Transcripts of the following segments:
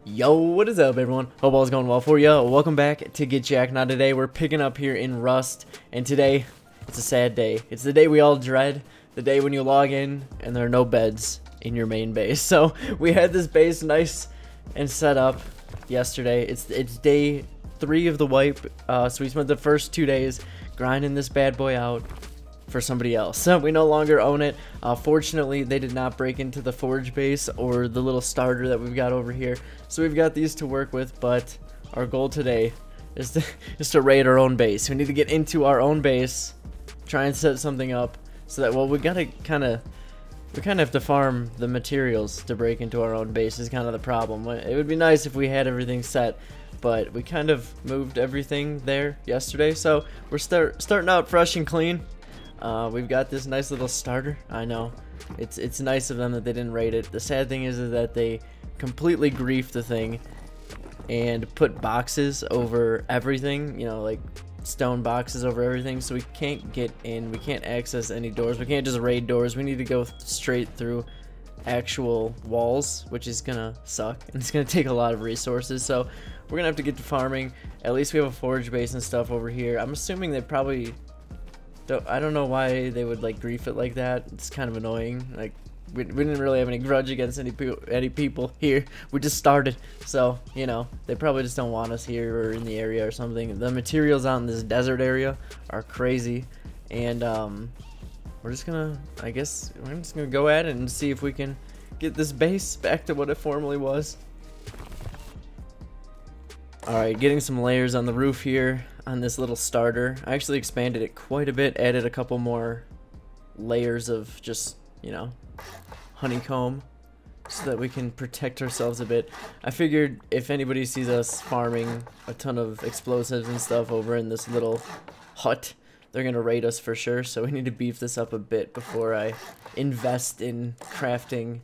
Yo, what is up everyone? Hope all's going well for you. Welcome back to Get Jacked. Now today we're picking up here in Rust, and today it's a sad day. It's the day we all dread, the day when you log in and there are no beds in your main base. So we had this base nice and set up yesterday. It's day 3 of the wipe, so we spent the first 2 days grinding this bad boy out for somebody else. So we no longer own it. Fortunately, they did not break into the forge base or the little starter that we've got over here. So we've got these to work with, but our goal today is to raid our own base. We need to get into our own base, try and set something up so that, well, we kind of have to farm the materials to break into our own base is kind of the problem. It would be nice if we had everything set, but we kind of moved everything there yesterday. So we're starting out fresh and clean. We've got this nice little starter. I know it's nice of them that they didn't raid it. The sad thing is that they completely griefed the thing and put boxes over everything, you know, like stone boxes over everything, so we can't get in, we can't access any doors, we can't just raid doors. We need to go straight through actual walls, which is gonna suck and it's gonna take a lot of resources. So we're gonna have to get to farming. At least we have a forge base and stuff over here. I'm assuming they probably I don't know why they would like grief it like that. It's kind of annoying. Like we didn't really have any grudge against any people here. We just started, so you know they probably just don't want us here or in the area or something. The materials out in this desert area are crazy, and we're just gonna, I guess we're just gonna go at it and see if we can get this base back to what it formerly was. All right, getting some layers on the roof here on this little starter. I actually expanded it quite a bit, added a couple more layers of just, you know, honeycomb so that we can protect ourselves a bit. I figured if anybody sees us farming a ton of explosives and stuff over in this little hut, they're gonna raid us for sure, so we need to beef this up a bit before I invest in crafting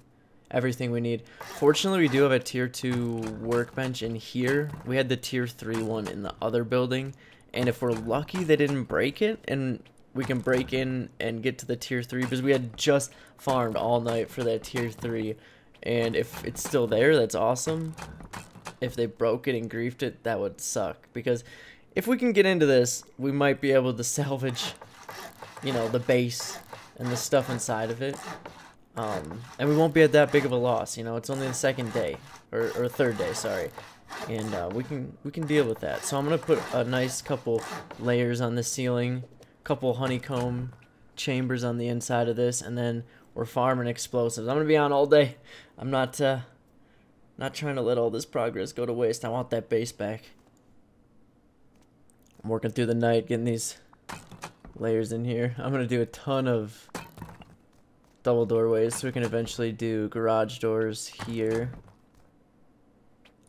everything we need. Fortunately, we do have a tier 2 workbench in here. We had the tier 3 one in the other building, and if we're lucky they didn't break it and we can break in and get to the tier 3, because we had just farmed all night for that tier 3, and if it's still there, that's awesome. If they broke it and griefed it, that would suck, because if we can get into this, we might be able to salvage, you know, the base and the stuff inside of it. And we won't be at that big of a loss, you know. It's only the second day, or third day, sorry, and we can deal with that. So I'm gonna put a nice couple layers on the ceiling, couple honeycomb chambers on the inside of this, and then we're farming explosives. I'm gonna be on all day. I'm not trying to let all this progress go to waste. I want that base back. I'm working through the night getting these layers in here. I'm gonna do a ton of double doorways so we can eventually do garage doors here.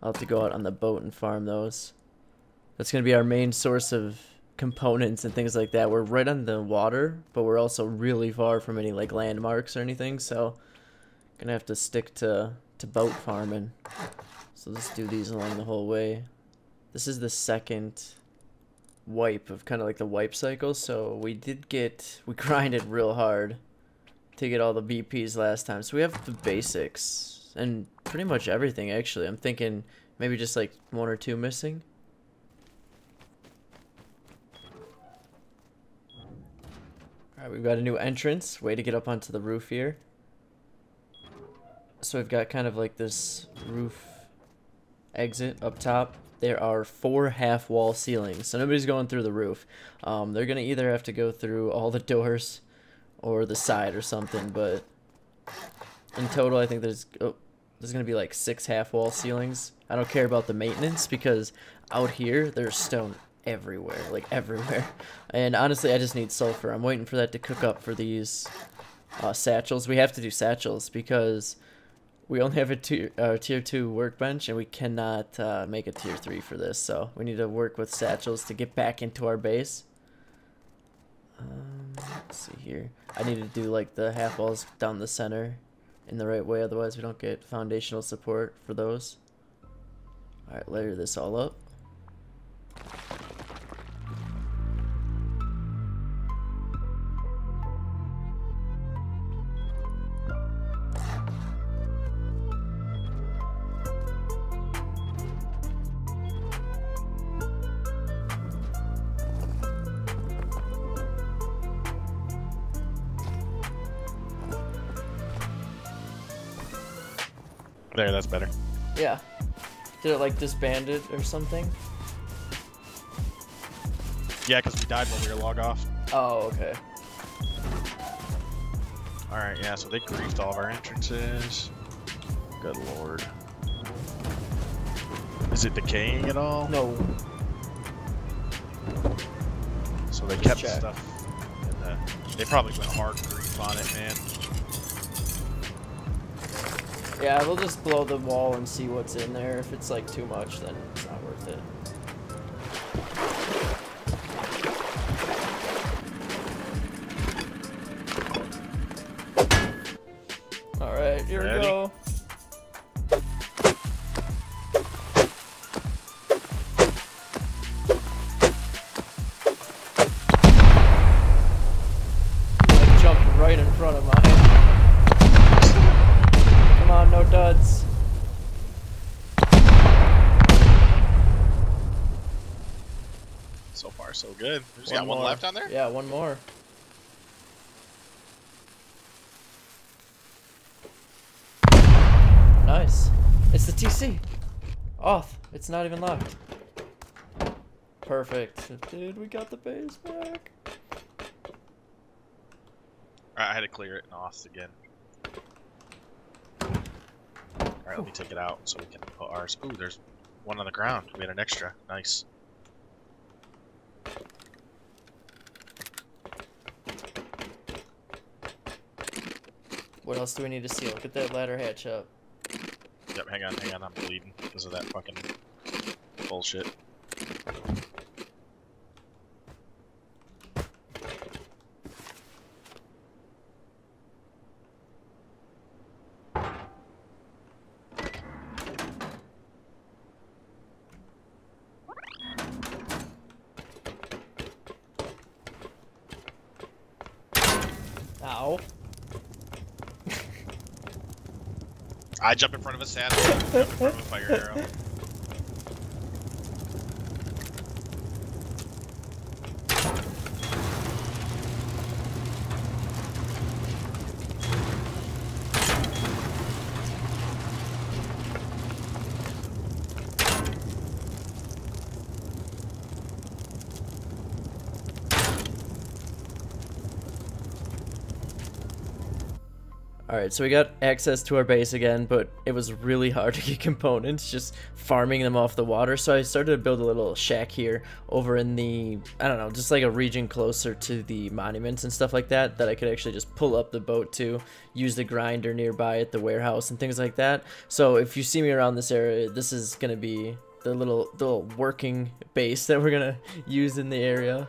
I'll have to go out on the boat and farm those. That's going to be our main source of components and things like that. We're right on the water, but we're also really far from any like landmarks or anything, so gonna have to stick to boat farming. So let's do these along the whole way. This is the second wipe of kind of like the wipe cycle, so we grinded real hard to get all the BPs last time. So we have the basics and pretty much everything, actually. I'm thinking maybe just like 1 or 2 missing. Alright, we've got a new entrance. Way to get up onto the roof here. So we've got kind of like this roof exit up top. There are 4 half wall ceilings, so nobody's going through the roof. They're gonna either have to go through all the doors or the side or something, but in total I think there's gonna be like 6 half wall ceilings. I don't care about the maintenance because out here there's stone everywhere, like everywhere, and honestly I just need sulfur. I'm waiting for that to cook up for these satchels. We have to do satchels because we only have a tier 2 workbench and we cannot make a tier 3 for this, so we need to work with satchels to get back into our base. Let's see here. I need to do like the half walls down the center in the right way, otherwise we don't get foundational support for those. Alright, layer this all up. There, that's better. Yeah. Did it like disband it or something? Yeah, because we died when we were log off. Oh, okay. Alright, yeah, so they griefed all of our entrances. Good lord. Is it decaying at all? No. So they Just kept check. stuff. They probably went hard grief on it, man. Yeah, we'll just blow the wall and see what's in there. If it's like too much, then it's not worth it. Alright, here we Ready? go. Like jumped right in front of mine. Come on, no duds. So far, so good. There's One got one more. left on there? Yeah, one more. Nice. It's the TC. Off. It's not even locked. Perfect. Dude, we got the base back. Alright, I had to clear it and auth again. Alright, let me take it out so we can put ours. Ooh, there's one on the ground. We had an extra. Nice. What else do we need to seal? Get that ladder hatch up. Yep, hang on, I'm bleeding because of that fucking bullshit. Ow. I jump in front of a sand, jump in front of a fire arrow. Alright, so we got access to our base again, but it was really hard to get components, just farming them off the water. So I started to build a little shack here over in the, I don't know, just like a region closer to the monuments and stuff like that, that I could actually just pull up the boat to, use the grinder nearby at the warehouse and things like that. So if you see me around this area, this is going to be the little working base that we're going to use in the area.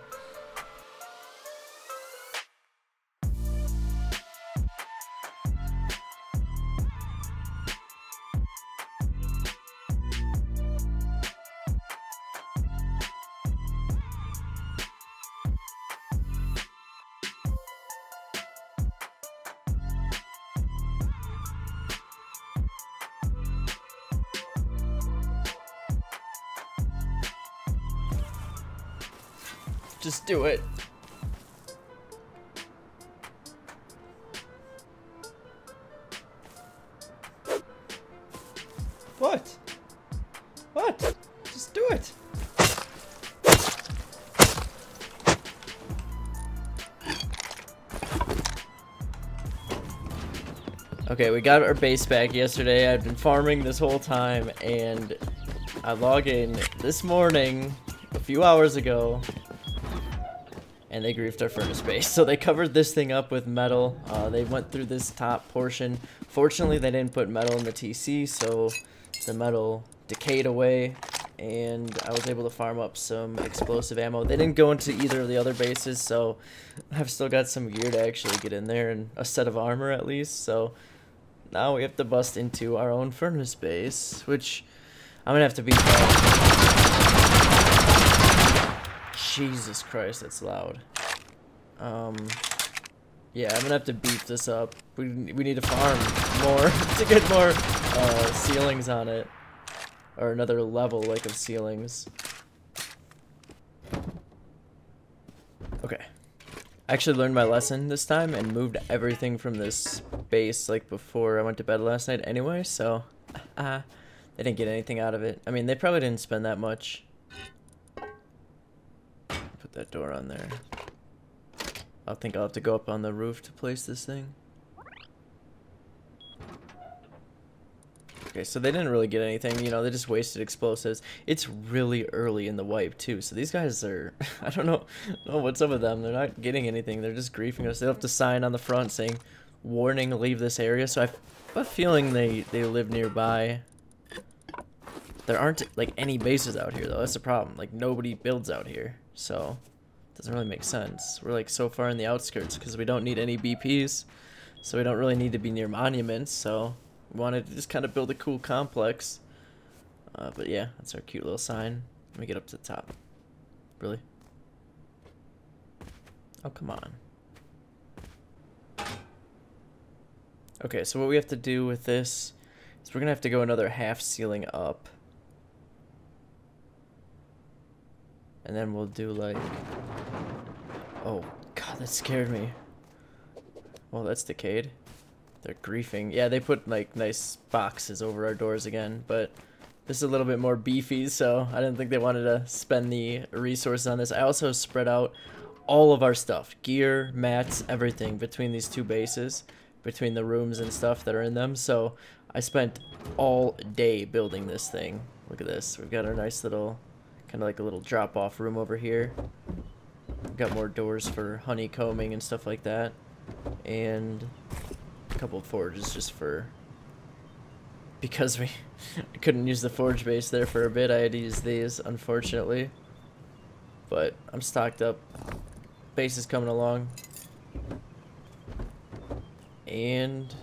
Just do it. What? What? Just do it. Okay, we got our base back yesterday. I've been farming this whole time, and I log in this morning, a few hours ago, and they griefed our furnace base. So they covered this thing up with metal. They went through this top portion. Fortunately, they didn't put metal in the TC, so the metal decayed away, and I was able to farm up some explosive ammo. They didn't go into either of the other bases, so I've still got some gear to actually get in there, and a set of armor at least. So now we have to bust into our own furnace base, which I'm gonna have to beat that. Jesus Christ, that's loud. Yeah, I'm gonna have to beef this up. We need to farm more to get more ceilings on it, or another level like of ceilings. Okay, I actually learned my lesson this time and moved everything from this base like before I went to bed last night anyway, so They didn't get anything out of it. I mean, they probably didn't spend that much. Put that door on there. I think I'll have to go up on the roof to place this thing. Okay, so they didn't really get anything, you know, they just wasted explosives. It's really early in the wipe, too, so these guys are, I don't know what's up with them. They're not getting anything, they're just griefing us. They have to sign on the front saying, warning, leave this area, so I have a feeling they live nearby. There aren't, like, any bases out here, though, that's the problem. Like, nobody builds out here, so it doesn't really make sense. We're, like, so far in the outskirts, because we don't need any BPs, so we don't really need to be near monuments, so... We wanted to just kind of build a cool complex. But yeah, that's our cute little sign. Let me get up to the top. Really? Oh, come on. Okay, so what we have to do with this is we're going to have to go another half ceiling up. And then we'll do like... Oh, God, that scared me. Well, that's decayed. They're griefing. Yeah, they put like nice boxes over our doors again, but this is a little bit more beefy, so I didn't think they wanted to spend the resources on this. I also spread out all of our stuff, gear, mats, everything between these two bases, between the rooms and stuff that are in them. So I spent all day building this thing. Look at this. We've got our nice little, kind of like a little drop-off room over here. We've got more doors for honeycombing and stuff like that, and a couple of forges just for, because we couldn't use the forge base there for a bit. I had to use these, unfortunately, but I'm stocked up. Base is coming along, and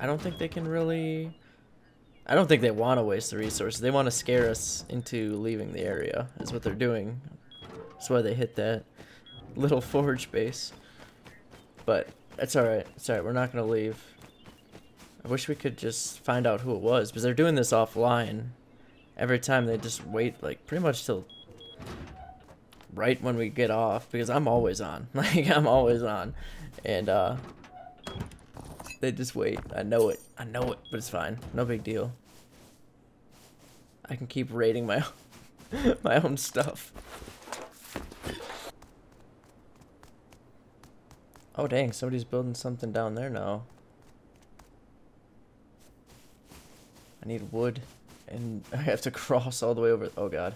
I don't think they can really, I don't think they want to waste the resources. They want to scare us into leaving the area is what they're doing. That's why they hit that little forge base, but it's alright. It's alright. We're not going to leave. I wish we could just find out who it was, because they're doing this offline. Every time they just wait, like, pretty much till right when we get off, because I'm always on. Like, I'm always on. And, they just wait. I know it. I know it, but it's fine. No big deal. I can keep raiding my my own stuff. Oh dang, somebody's building something down there now. I need wood, and I have to cross all the way over. Oh god.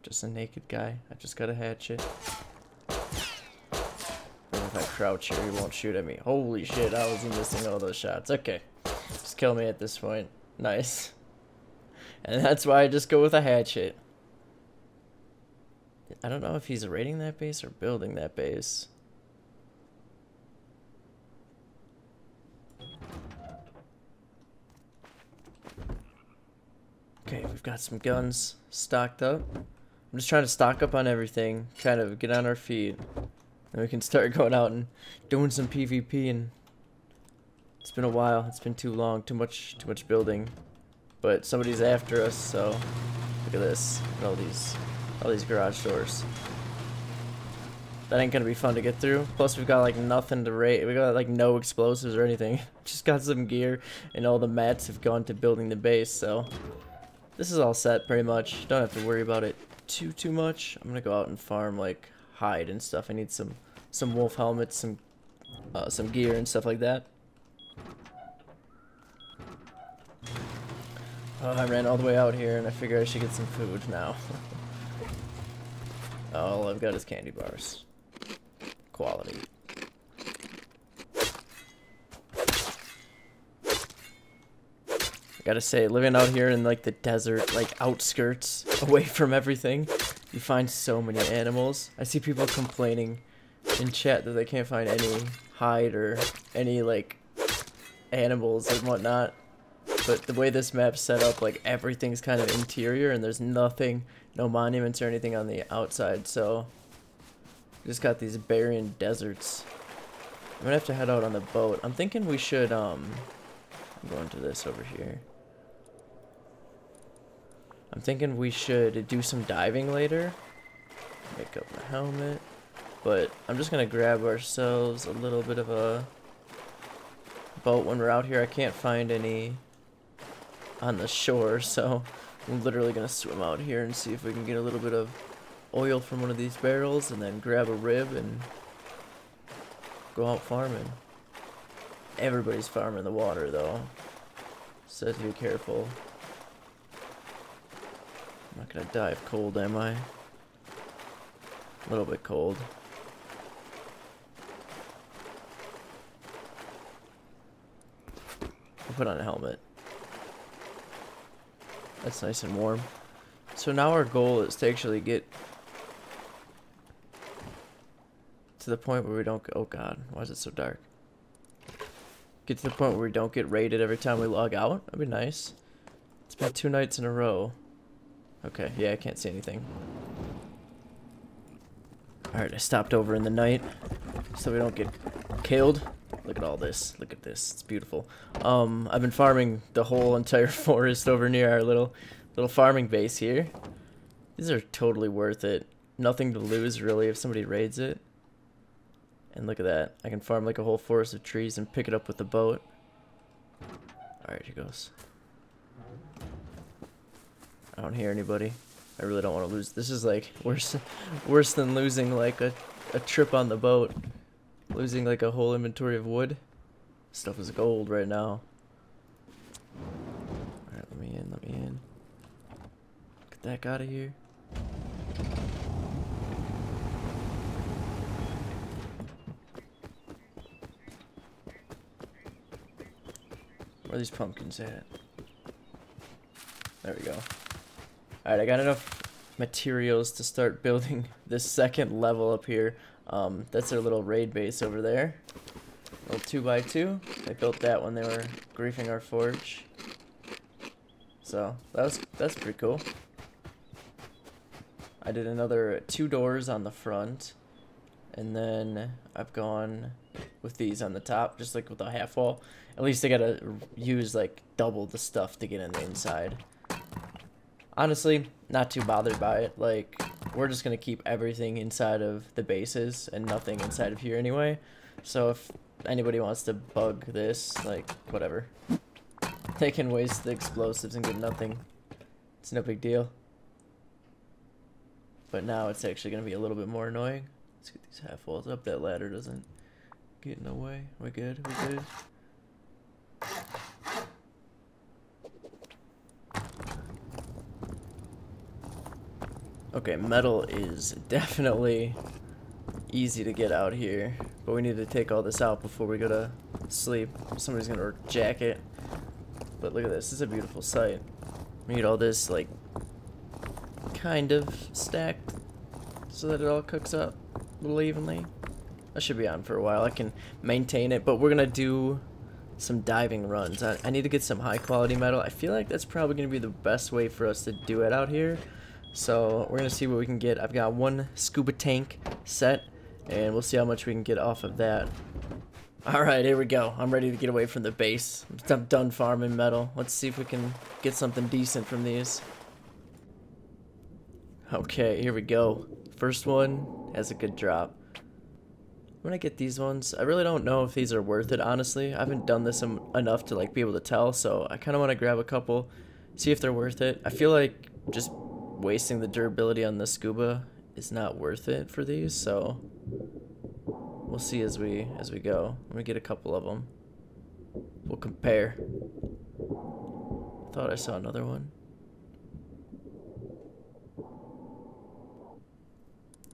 Just a naked guy. I just got a hatchet. Maybe if I crouch here, he won't shoot at me. Holy shit, I was missing all those shots. Okay. Just kill me at this point. Nice. And that's why I just go with a hatchet. I don't know if he's raiding that base or building that base. Okay, we've got some guns stocked up. I'm just trying to stock up on everything, kind of get on our feet, and we can start going out and doing some PvP. And it's been a while. It's been too long. Too much building. But somebody's after us, so look at this. Look at all these garage doors. That ain't gonna be fun to get through. Plus, we've got like nothing to raid. We got like no explosives or anything. Just got some gear, and all the mats have gone to building the base. So this is all set pretty much. Don't have to worry about it too much. I'm gonna go out and farm like hide and stuff. I need some wolf helmets, some gear and stuff like that. Oh, I ran all the way out here, and I figure I should get some food now. All I've got is candy bars. Quality. I gotta say, living out here in like the desert, like outskirts, away from everything, you find so many animals. I see people complaining in chat that they can't find any hide or any like animals and whatnot. But the way this map's set up, like everything's kind of interior, and there's nothing, no monuments or anything on the outside, so just got these barren deserts. I'm gonna have to head out on the boat. I'm thinking we should I'm going to this over here. I'm thinking we should do some diving later. Make up my helmet. But I'm just gonna grab ourselves a little bit of a boat when we're out here. I can't find any on the shore, so I'm literally gonna swim out here and see if we can get a little bit of oil from one of these barrels and then grab a rib and go out farming. Everybody's farming the water though, so have to be careful. I'm not gonna die of cold, am I? A little bit cold. I'll put on a helmet. That's nice and warm. So now our goal is to actually get to the point where we don't go, oh god, why is it so dark? Get to the point where we don't get raided every time we log out. That'd be nice. It's been 2 nights in a row. Okay, yeah, I can't see anything. Alright, I stopped over in the night so we don't get killed. Look at all this. Look at this. It's beautiful. I've been farming the whole entire forest over near our little farming base here. These are totally worth it. Nothing to lose really if somebody raids it. And look at that. I can farm like a whole forest of trees and pick it up with the boat. Alright, here goes. I don't hear anybody. I really don't want to lose. This is like worse than losing like a trip on the boat. Losing like a whole inventory of wood. Stuff is gold right now. Alright, let me in, let me in. Get that guy out of here. Where are these pumpkins at? There we go. Alright, I got enough materials to start building this second level up here. That's their little raid base over there. Little 2x2. They built that when they were griefing our forge. So that's pretty cool. I did another 2 doors on the front, and then I've gone with these on the top, just like with a half wall. At least I gotta use like double the stuff to get in the inside. Honestly, not too bothered by it. Like, we're just gonna keep everything inside of the bases and nothing inside of here anyway. So if anybody wants to bug this, like, whatever. They can waste the explosives and get nothing. It's no big deal. But now it's actually gonna be a little bit more annoying. Let's get these half walls up. That ladder doesn't get in the way. We're good. We're good. Okay, metal is definitely easy to get out here, but we need to take all this out before we go to sleep. Somebody's gonna jack it. But look at this. This is a beautiful sight. We need all this, like, kind of stacked so that it all cooks up a little evenly. That should be on for a while. I can maintain it, but we're gonna do some diving runs. I need to get some high quality metal. I feel like that's probably gonna be the best way for us to do it out here. So we're gonna see what we can get. I've got 1 scuba tank set, and we'll see how much we can get off of that. Alright, here we go. I'm ready to get away from the base. I'm done farming metal. Let's see if we can get something decent from these. Okay, here we go. First one has a good drop. I'm gonna get these ones. I really don't know if these are worth it, honestly. I haven't done this enough to like be able to tell, so I kind of want to grab a couple, see if they're worth it. I feel like just wasting the durability on the scuba is not worth it for these, so we'll see as we go. Let me get a couple of them. We'll compare. Thought I saw another one.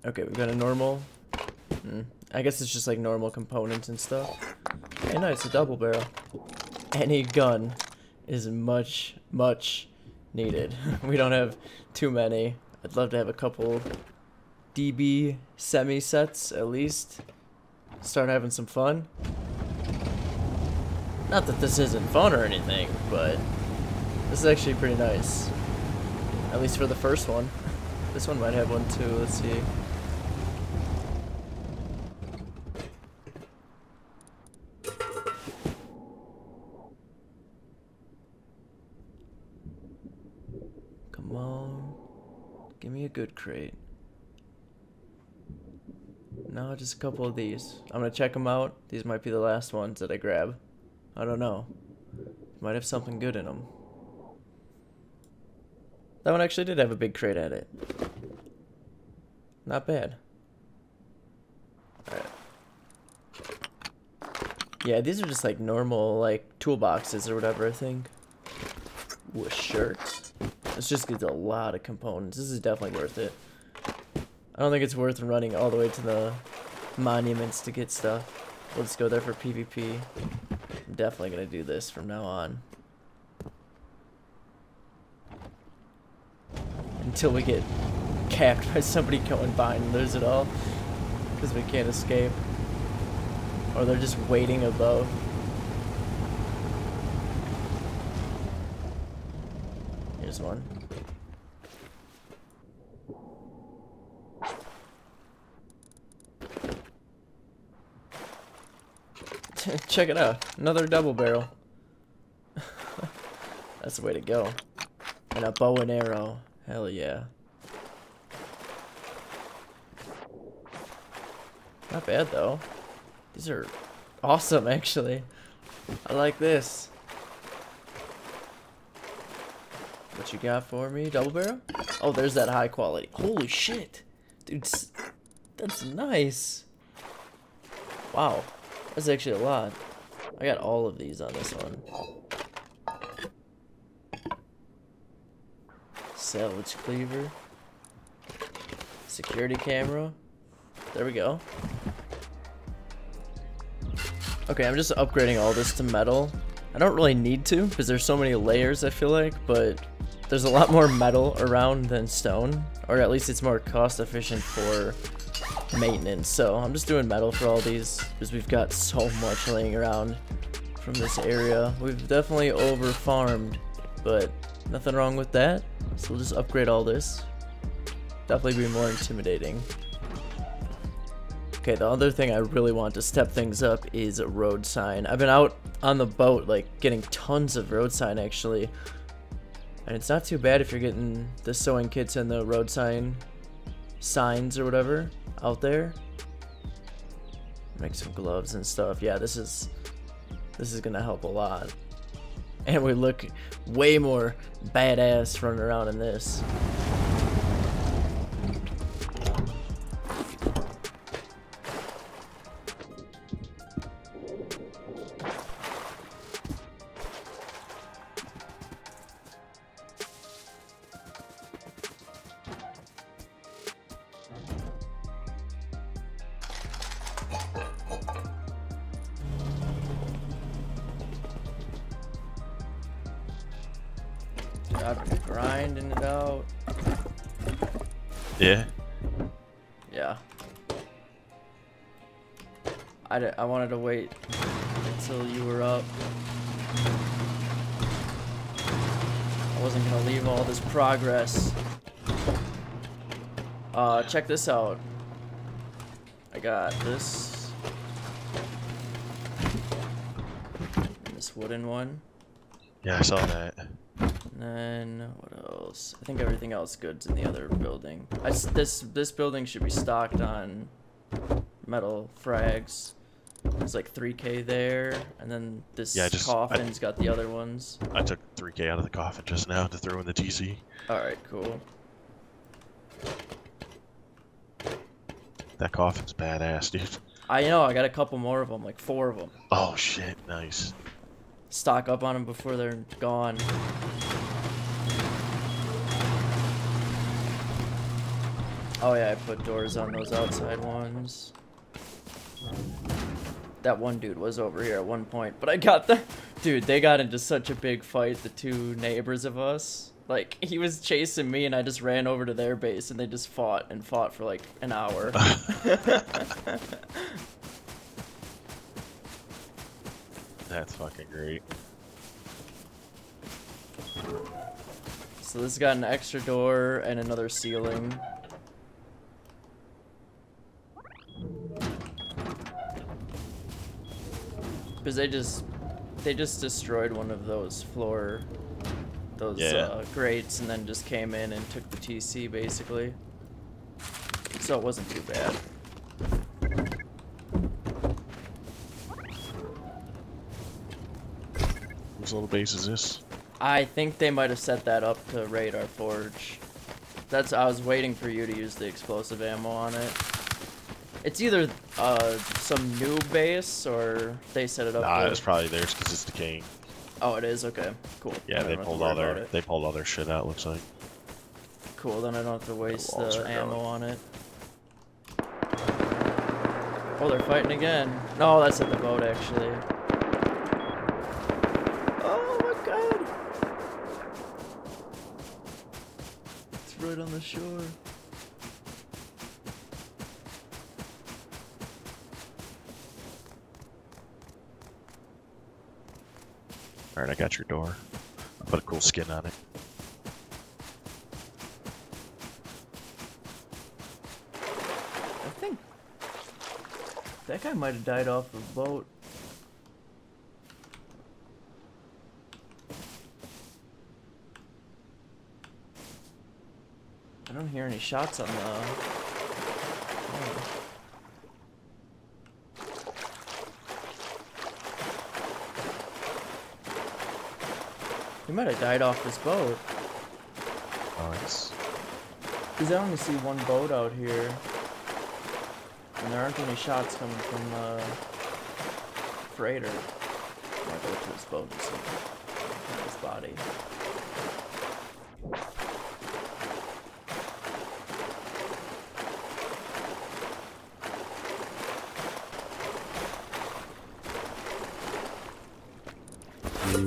Okay, we've got a normal. I guess it's just like normal components and stuff. Hey, nice, a double barrel. Any gun is much needed. We don't have too many. I'd love to have a couple DB semi sets at least. Start having some fun. Not that this isn't fun or anything, but this is actually pretty nice. At least for the first one. This one might have one too. Let's see. Come on. Give me a good crate. No, just a couple of these. I'm gonna check them out. These might be the last ones that I grab. I don't know. Might have something good in them. That one actually did have a big crate at it. Not bad. Alright. Yeah, these are just like normal like toolboxes or whatever, I think. Ooh, a shirt. This just gets a lot of components. This is definitely worth it. I don't think it's worth running all the way to the monuments to get stuff. We'll just go there for PvP. I'm definitely gonna do this from now on. Until we get capped by somebody going by and lose it all. Because we can't escape. Or they're just waiting above. Here's one. Check it out. Another double barrel. That's the way to go. And a bow and arrow. Hell yeah. Not bad though. These are awesome actually. I like this. What you got for me? Double barrel? Oh, there's that high quality. Holy shit. Dude, that's nice. Wow. That's actually a lot. I got all of these on this one. Salvage cleaver. Security camera. There we go. Okay, I'm just upgrading all this to metal. I don't really need to because there's so many layers, I feel like, but there's a lot more metal around than stone, or at least it's more cost efficient for maintenance. So I'm just doing metal for all these because we've got so much laying around from this area. We've definitely over farmed, but nothing wrong with that. So we'll just upgrade all this. Definitely be more intimidating. Okay, the other thing I really want to step things up is a road sign. I've been out on the boat like getting tons of road sign actually. And it's not too bad if you're getting the sewing kits and the road signs or whatever out there. Make some gloves and stuff. Yeah, this is gonna help a lot. And we look way more badass running around in this. I've been grinding it out. Yeah. Yeah. I wanted to wait until you were up. I wasn't gonna leave all this progress. Check this out. I got this. This wooden one. Yeah, I saw that. And then what else? I think everything else good's in the other building. This building should be stocked on metal frags. There's like 3K there, and then this coffin's got the other ones. I took 3K out of the coffin just now to throw in the TC. Alright, cool. That coffin's badass, dude. I know, I got a couple more of them, like 4 of them. Oh shit, nice. Stock up on them before they're gone. Oh yeah, I put doors on those outside ones. That one dude was over here at one point, but I got the... Dude, they got into such a big fight, the 2 neighbors of us. Like, he was chasing me and I just ran over to their base and they just fought and fought for like an hour. That's fucking great. So this got an extra door and another ceiling. Because they just destroyed one of those grates and then just came in and took the TC basically. So it wasn't too bad. Whose little base is this? I think they might have set that up to raid our forge. I was waiting for you to use the explosive ammo on it. It's either some new base or they set it up. Nah, it's probably theirs because it's decaying. Oh, it is? Okay, cool. Yeah, they pulled all their shit out, looks like. Cool, then I don't have to waste the ammo on it. Oh, they're fighting again. No, that's at the boat, actually. Oh my god! It's right on the shore. Alright, I got your door. I put a cool skin on it. I think that guy might have died off the boat. I don't hear any shots on the... Oh. He might have died off this boat. Nice. Because I only see one boat out here. And there aren't any shots coming from the freighter. I might go to this boat and see his body.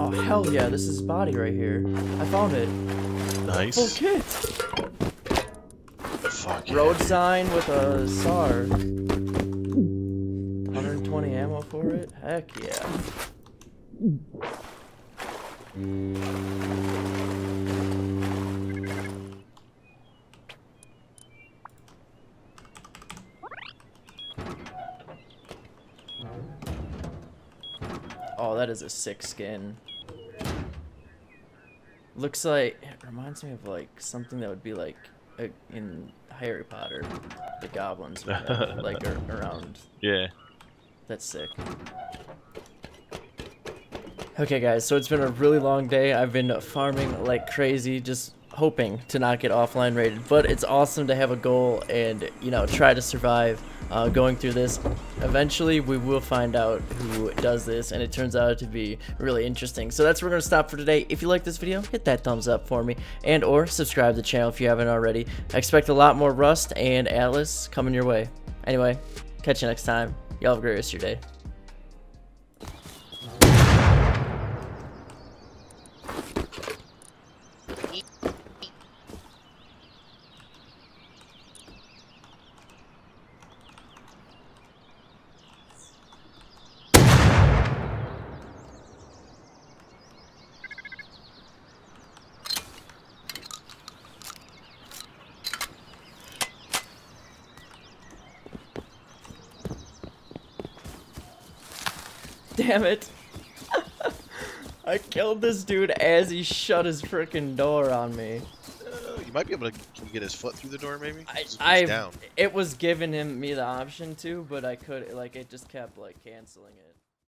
Oh hell yeah, this is his body right here. I found it. Nice. Full kit! Fuck Road yeah. sign with a SAR. 120 ammo for it? Heck yeah. Oh, that is a sick skin. Looks like, it reminds me of like something that would be like in Harry Potter, the goblins would have, like around. Yeah. That's sick. Okay guys, so it's been a really long day. I've been farming like crazy, just hoping to not get offline rated, but it's awesome to have a goal and, you know, try to survive going through this. Eventually we will find out who does this, and it turns out to be really interesting. So that's where we're gonna stop for today. If you like this video, hit that thumbs up for me, and or subscribe to the channel if you haven't already. I expect a lot more Rust and Atlas coming your way. Anyway, catch you next time. Y'all have a great rest of your day. Damn it. I killed this dude as he shut his freaking door on me. You might be able to can you get his foot through the door, maybe? It was giving me the option to, but I could, like, it just kept, like, canceling it.